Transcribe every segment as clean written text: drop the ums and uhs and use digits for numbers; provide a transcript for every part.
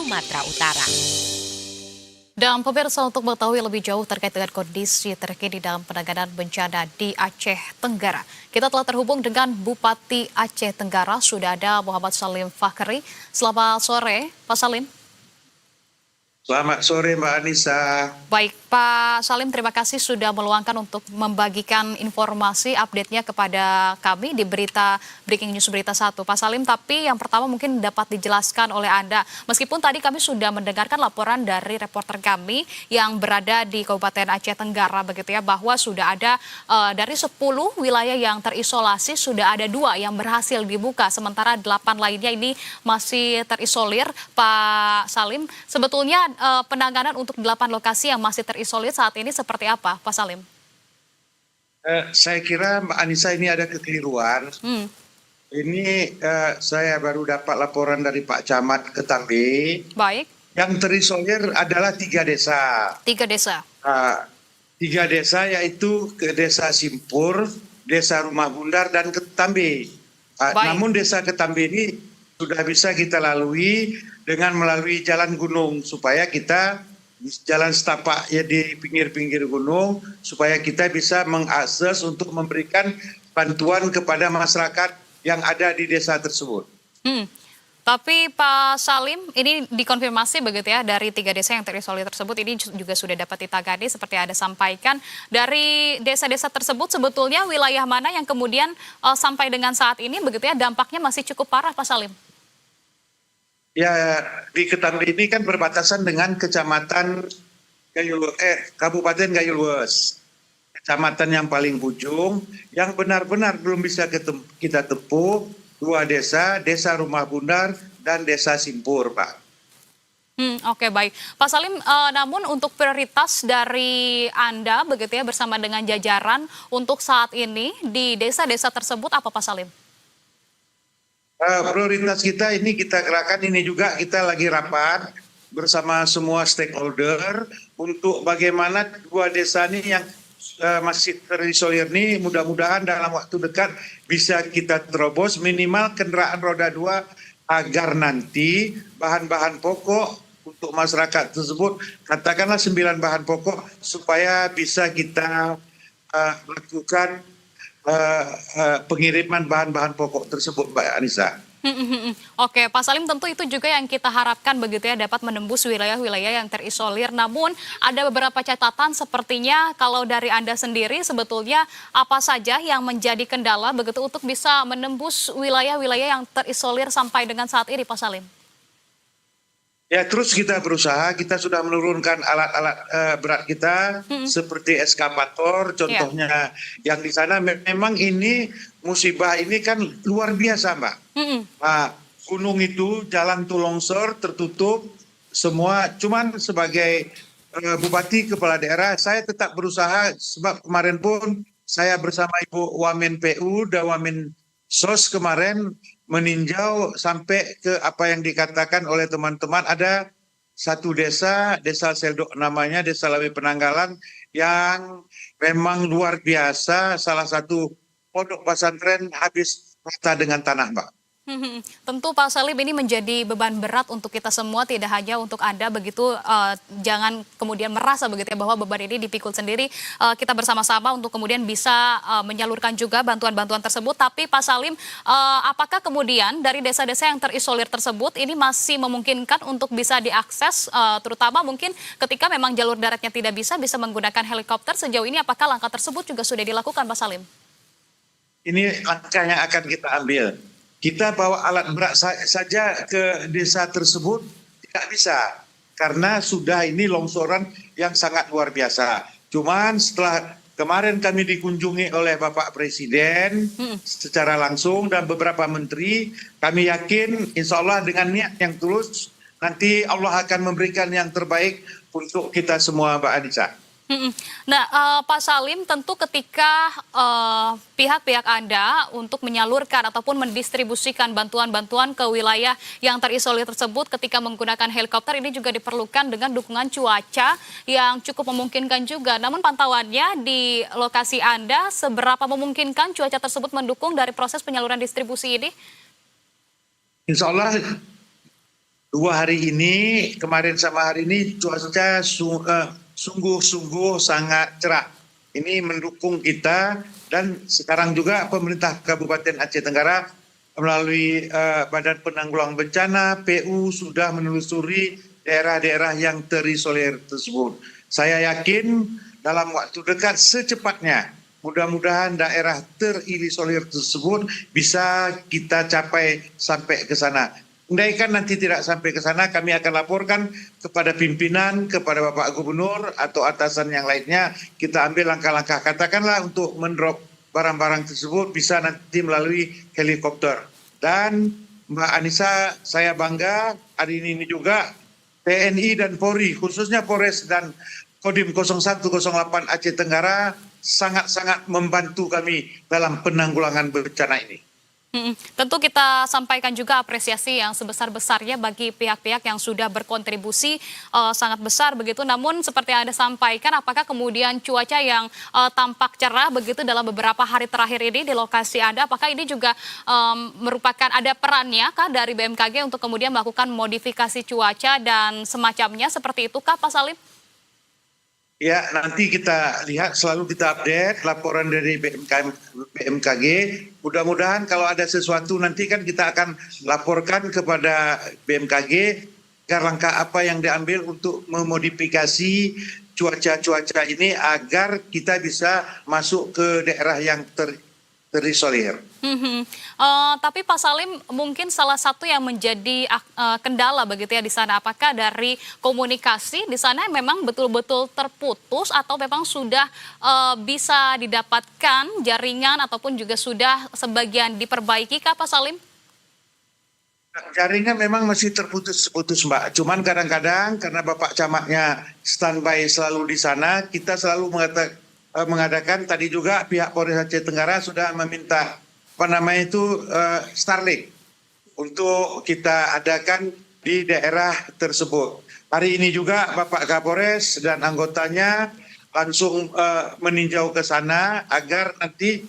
Sumatera Utara. Dan pemirsa, untuk mengetahui lebih jauh terkait dengan kondisi terkini dalam penanganan bencana di Aceh Tenggara, kita telah terhubung dengan Bupati Aceh Tenggara. Sudah ada Muhammad Salim Fakhri. Selamat sore, Pak Salim. Selamat sore Mbak Anissa. Baik, Pak Salim, terima kasih sudah meluangkan untuk membagikan informasi update-nya kepada kami di Breaking News Berita 1. Pak Salim, tapi yang pertama mungkin dapat dijelaskan oleh Anda, meskipun tadi kami sudah mendengarkan laporan dari reporter kami yang berada di Kabupaten Aceh Tenggara begitu ya, bahwa sudah ada dari 10 wilayah yang terisolasi, sudah ada 2 yang berhasil dibuka, sementara 8 lainnya ini masih terisolir. Pak Salim, sebetulnya penanganan untuk 8 lokasi yang masih terisolir saat ini seperti apa, Pak Salim? Saya kira Mbak Anissa ini ada kekeliruan. Ini saya baru dapat laporan dari Pak Camat Ketambe. Baik. Yang terisolir adalah 3 desa. 3 desa. 3 desa yaitu ke Desa Simpur, Desa Rumah Bundar, dan Ketambe. Namun Desa Ketambe ini sudah bisa kita lalui dengan melalui jalan gunung, supaya kita jalan setapak ya di pinggir-pinggir gunung, supaya kita bisa mengakses untuk memberikan bantuan kepada masyarakat yang ada di desa tersebut. Tapi Pak Salim, ini dikonfirmasi begitu ya, dari 3 desa yang terisolir tersebut ini juga sudah dapat ditangani seperti Anda sampaikan. Dari desa-desa tersebut sebetulnya wilayah mana yang kemudian sampai dengan saat ini begitu ya dampaknya masih cukup parah, Pak Salim? Ya, di Ketambe ini kan berbatasan dengan Kabupaten Gayulwes. Kecamatan yang paling ujung, yang benar-benar belum bisa kita tempuh, 2 desa, Desa Rumah Bundar dan Desa Simpur, Pak. Oke, baik. Pak Salim, namun untuk prioritas dari Anda begitu ya bersama dengan jajaran untuk saat ini di desa-desa tersebut apa, Pak Salim? Prioritas kita ini kita gerakan, ini juga kita lagi rapat bersama semua stakeholder untuk bagaimana 2 desa ini yang masih terisolir ini mudah-mudahan dalam waktu dekat bisa kita terobos minimal kendaraan roda 2 agar nanti bahan-bahan pokok untuk masyarakat tersebut, katakanlah 9 bahan pokok, supaya bisa kita lakukan pengiriman bahan-bahan pokok tersebut, Mbak Anissa. Oke, Pak Salim, tentu itu juga yang kita harapkan begitu ya, dapat menembus wilayah-wilayah yang terisolir. Namun ada beberapa catatan sepertinya kalau dari Anda sendiri sebetulnya apa saja yang menjadi kendala begitu untuk bisa menembus wilayah-wilayah yang terisolir sampai dengan saat ini, Pak Salim? Ya, terus kita berusaha, kita sudah menurunkan alat-alat berat kita seperti eskavator, contohnya yang di sana memang ini musibah ini kan luar biasa, Mbak. Gunung itu jalan tuh longsor, tertutup semua. Cuman sebagai Bupati Kepala Daerah, saya tetap berusaha, sebab kemarin pun saya bersama Ibu Wamen PU dan Wamen SOS kemarin meninjau sampai ke apa yang dikatakan oleh teman-teman. Ada 1 desa, Desa Seldok namanya, Desa Lawe Penanggalan, yang memang luar biasa, salah satu pondok pesantren habis rata dengan tanah, Mbak. Tentu Pak Salim, ini menjadi beban berat untuk kita semua, tidak hanya untuk Anda begitu, jangan kemudian merasa begitu ya bahwa beban ini dipikul sendiri. Kita bersama-sama untuk kemudian bisa menyalurkan juga bantuan-bantuan tersebut. Tapi Pak Salim, apakah kemudian dari desa-desa yang terisolir tersebut ini masih memungkinkan untuk bisa diakses, terutama mungkin ketika memang jalur daratnya tidak bisa menggunakan helikopter, sejauh ini apakah langkah tersebut juga sudah dilakukan, Pak Salim? Ini langkah yang akan kita ambil. Kita bawa alat berat saja ke desa tersebut tidak bisa, karena sudah ini longsoran yang sangat luar biasa. Cuman setelah kemarin kami dikunjungi oleh Bapak Presiden secara langsung dan beberapa menteri, kami yakin insya Allah dengan niat yang tulus nanti Allah akan memberikan yang terbaik untuk kita semua, Mbak Anissa. Nah, Pak Salim, tentu ketika pihak-pihak Anda untuk menyalurkan ataupun mendistribusikan bantuan-bantuan ke wilayah yang terisolir tersebut ketika menggunakan helikopter, ini juga diperlukan dengan dukungan cuaca yang cukup memungkinkan juga. Namun pantauannya di lokasi Anda, seberapa memungkinkan cuaca tersebut mendukung dari proses penyaluran distribusi ini? Insya Allah 2 hari ini, kemarin sama hari ini cuaca sungguh-sungguh sangat cerah. Ini mendukung kita, dan sekarang juga pemerintah Kabupaten Aceh Tenggara melalui Badan Penanggulangan Bencana PU sudah menelusuri daerah-daerah yang terisolir tersebut. Saya yakin dalam waktu dekat secepatnya, mudah-mudahan daerah terisolir tersebut bisa kita capai sampai ke sana. Andaikan nanti tidak sampai ke sana, kami akan laporkan kepada pimpinan, kepada Bapak Gubernur atau atasan yang lainnya. Kita ambil langkah-langkah, katakanlah untuk mendrop barang-barang tersebut bisa nanti melalui helikopter. Dan Mbak Anissa, saya bangga hari ini juga TNI dan Polri, khususnya Polres dan Kodim 0108 Aceh Tenggara sangat-sangat membantu kami dalam penanggulangan bencana ini. Tentu kita sampaikan juga apresiasi yang sebesar-besarnya bagi pihak-pihak yang sudah berkontribusi sangat besar begitu. Namun seperti yang Anda sampaikan, apakah kemudian cuaca yang tampak cerah begitu dalam beberapa hari terakhir ini di lokasi Anda, apakah ini juga merupakan ada perannya kah dari BMKG untuk kemudian melakukan modifikasi cuaca dan semacamnya, seperti itu kah Pak Salim? Ya, nanti kita lihat, selalu kita update laporan dari BMKG. Mudah-mudahan kalau ada sesuatu nanti kan kita akan laporkan kepada BMKG agar langkah apa yang diambil untuk memodifikasi cuaca-cuaca ini agar kita bisa masuk ke daerah yang terisolir. Tapi Pak Salim, mungkin salah satu yang menjadi kendala begitu ya di sana, apakah dari komunikasi di sana memang betul-betul terputus atau memang sudah bisa didapatkan jaringan ataupun juga sudah sebagian diperbaiki kah Pak Salim? Jaringan memang masih terputus-putus Mbak. Cuman kadang-kadang karena Bapak Camatnya standby selalu di sana, kita selalu mengadakan, tadi juga pihak Polres Aceh Tenggara sudah meminta Starlink untuk kita adakan di daerah tersebut. Hari ini juga Bapak Kapolres dan anggotanya langsung meninjau ke sana agar nanti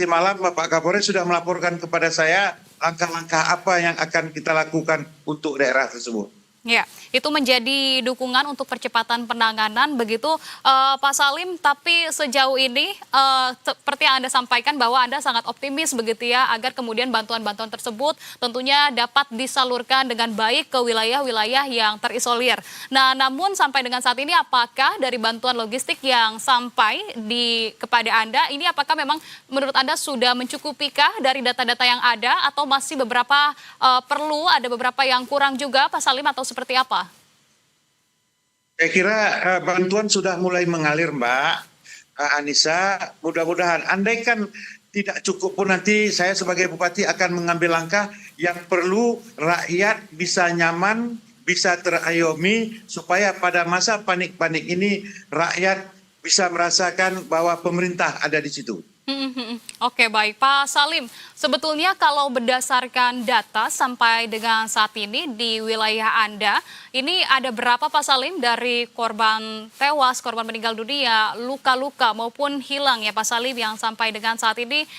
malam Bapak Kapolres sudah melaporkan kepada saya langkah-langkah apa yang akan kita lakukan untuk daerah tersebut. Ya, itu menjadi dukungan untuk percepatan penanganan begitu Pak Salim, tapi sejauh ini seperti yang Anda sampaikan bahwa Anda sangat optimis begitu ya agar kemudian bantuan-bantuan tersebut tentunya dapat disalurkan dengan baik ke wilayah-wilayah yang terisolir. Nah, namun sampai dengan saat ini apakah dari bantuan logistik yang sampai kepada Anda ini apakah memang menurut Anda sudah mencukupikah dari data-data yang ada atau masih beberapa perlu ada beberapa yang kurang juga Pak Salim atau seperti apa? Saya kira bantuan sudah mulai mengalir Mbak Anissa. Mudah-mudahan, andaikan tidak cukup pun nanti saya sebagai Bupati akan mengambil langkah yang perlu rakyat bisa nyaman, bisa terayomi supaya pada masa panik-panik ini rakyat bisa merasakan bahwa pemerintah ada di situ. Oke, baik Pak Salim, sebetulnya kalau berdasarkan data sampai dengan saat ini di wilayah Anda, ini ada berapa Pak Salim dari korban tewas, korban meninggal dunia, luka-luka maupun hilang ya Pak Salim yang sampai dengan saat ini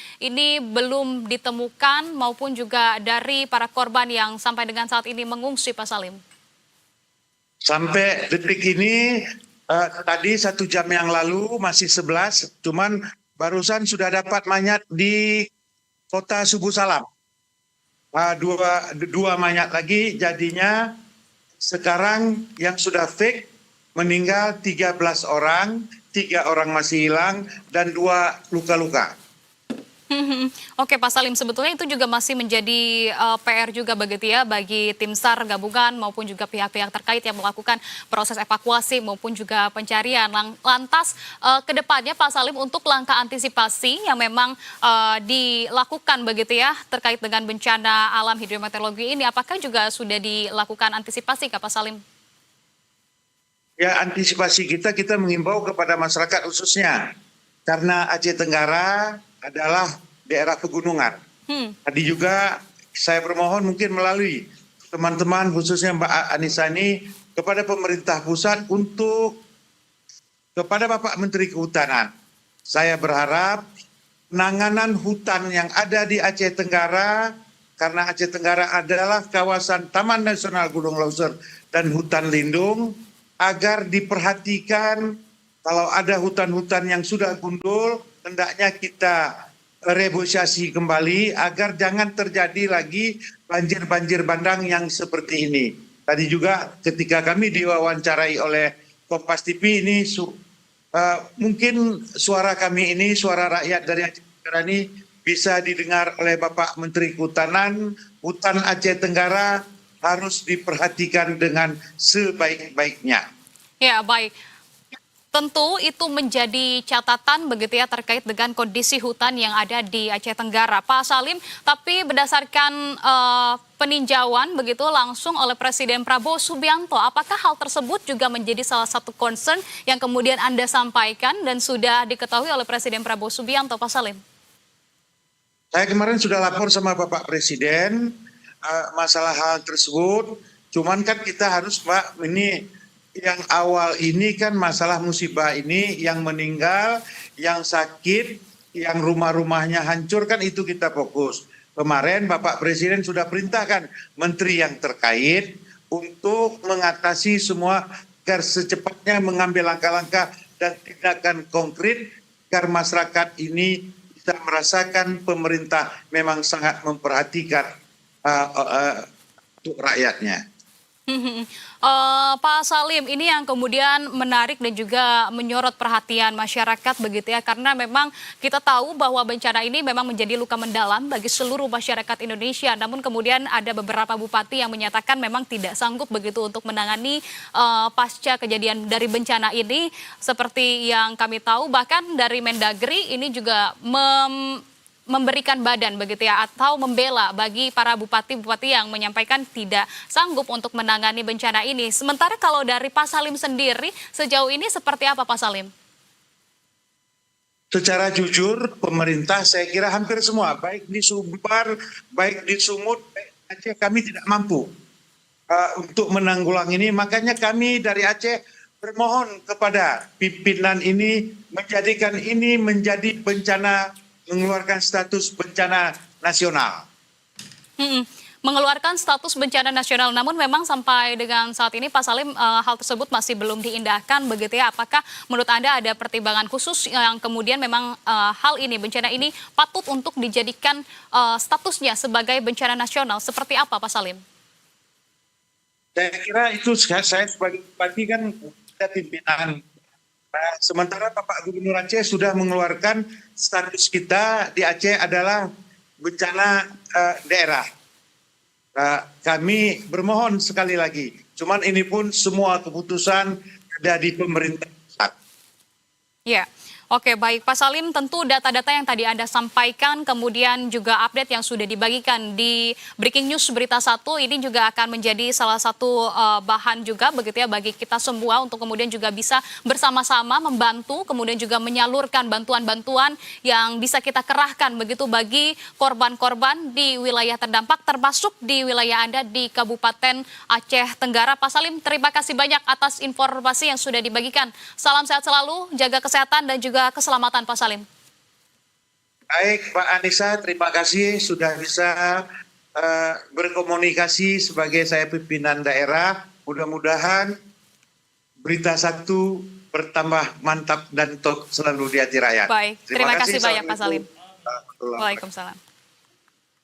belum ditemukan maupun juga dari para korban yang sampai dengan saat ini mengungsi Pak Salim? Sampai detik ini tadi 1 jam yang lalu masih 11, cuman barusan sudah dapat mayat di Kota Subuh Salam. Dua mayat lagi, jadinya sekarang yang sudah fake meninggal 13 orang, 3 orang masih hilang dan 2 luka-luka. Oke Pak Salim, sebetulnya itu juga masih menjadi PR juga begitu ya bagi tim SAR gabungan maupun juga pihak-pihak terkait yang melakukan proses evakuasi maupun juga pencarian. Lantas ke depannya Pak Salim untuk langkah antisipasi yang memang dilakukan begitu ya terkait dengan bencana alam hidrometeorologi ini, apakah juga sudah dilakukan antisipasi Pak Salim? Ya, antisipasi kita mengimbau kepada masyarakat khususnya karena Aceh Tenggara adalah daerah pegunungan. Tadi juga saya bermohon mungkin melalui teman-teman khususnya Mbak Anissa ini kepada pemerintah pusat untuk kepada Bapak Menteri Kehutanan. Saya berharap penanganan hutan yang ada di Aceh Tenggara karena Aceh Tenggara adalah kawasan Taman Nasional Gunung Leuser dan hutan lindung, agar diperhatikan kalau ada hutan-hutan yang sudah gundul, hendaknya kita reboisasi kembali agar jangan terjadi lagi banjir-banjir bandang yang seperti ini. Tadi juga ketika kami diwawancarai oleh Kompas TV ini, mungkin suara kami ini, suara rakyat dari Aceh Tenggara ini bisa didengar oleh Bapak Menteri Kehutanan. Hutan Aceh Tenggara harus diperhatikan dengan sebaik-baiknya. Ya, baik. Tentu itu menjadi catatan begitu ya terkait dengan kondisi hutan yang ada di Aceh Tenggara, Pak Salim. Tapi berdasarkan peninjauan begitu langsung oleh Presiden Prabowo Subianto, apakah hal tersebut juga menjadi salah satu concern yang kemudian Anda sampaikan dan sudah diketahui oleh Presiden Prabowo Subianto, Pak Salim? Saya kemarin sudah lapor sama Bapak Presiden masalah hal tersebut. Cuman kan kita harus, Pak, ini yang awal ini kan masalah musibah ini, yang meninggal, yang sakit, yang rumah-rumahnya hancur, kan itu kita fokus. Kemarin Bapak Presiden sudah perintahkan menteri yang terkait untuk mengatasi semua agar secepatnya mengambil langkah-langkah dan tindakan konkret agar masyarakat ini bisa merasakan pemerintah memang sangat memperhatikan untuk rakyatnya. Pak Salim, ini yang kemudian menarik dan juga menyorot perhatian masyarakat begitu ya, karena memang kita tahu bahwa bencana ini memang menjadi luka mendalam bagi seluruh masyarakat Indonesia. Namun kemudian ada beberapa bupati yang menyatakan memang tidak sanggup begitu untuk menangani pasca kejadian dari bencana ini. Seperti yang kami tahu, bahkan dari Mendagri ini juga memberikan badan begitu ya, atau membela bagi para bupati-bupati yang menyampaikan tidak sanggup untuk menangani bencana ini. Sementara kalau dari Pak Salim sendiri, sejauh ini seperti apa Pak Salim? Secara jujur, pemerintah saya kira hampir semua, baik di Sumbar, baik di Sumut, baik di Aceh, kami tidak mampu untuk menanggulang ini. Makanya kami dari Aceh bermohon kepada pimpinan ini menjadikan ini menjadi bencana, mengeluarkan status bencana nasional. Mengeluarkan status bencana nasional, namun memang sampai dengan saat ini Pak Salim, hal tersebut masih belum diindahkan begitu ya. Apakah menurut Anda ada pertimbangan khusus yang kemudian memang hal ini, bencana ini patut untuk dijadikan statusnya sebagai bencana nasional? Seperti apa Pak Salim? Saya kira itu, saya sebagai bupati kan ada pimpinan. Nah, sementara Bapak Gubernur Aceh sudah mengeluarkan status kita di Aceh adalah bencana daerah. Kami bermohon sekali lagi, cuman ini pun semua keputusan ada di pemerintah pusat. Ya. Oke, baik Pak Salim, tentu data-data yang tadi Anda sampaikan, kemudian juga update yang sudah dibagikan di Breaking News Berita 1, ini juga akan menjadi salah satu bahan juga begitu ya bagi kita semua untuk kemudian juga bisa bersama-sama membantu, kemudian juga menyalurkan bantuan-bantuan yang bisa kita kerahkan begitu bagi korban-korban di wilayah terdampak, termasuk di wilayah Anda di Kabupaten Aceh Tenggara. Pak Salim, terima kasih banyak atas informasi yang sudah dibagikan. Salam sehat selalu, jaga kesehatan dan juga keselamatan Pak Salim. Baik Pak Anissa, terima kasih sudah bisa berkomunikasi sebagai saya pimpinan daerah. Mudah-mudahan Berita 1 bertambah mantap dan top selalu di hati rakyat. Baik, terima kasih banyak Pak Salim. Waalaikumsalam.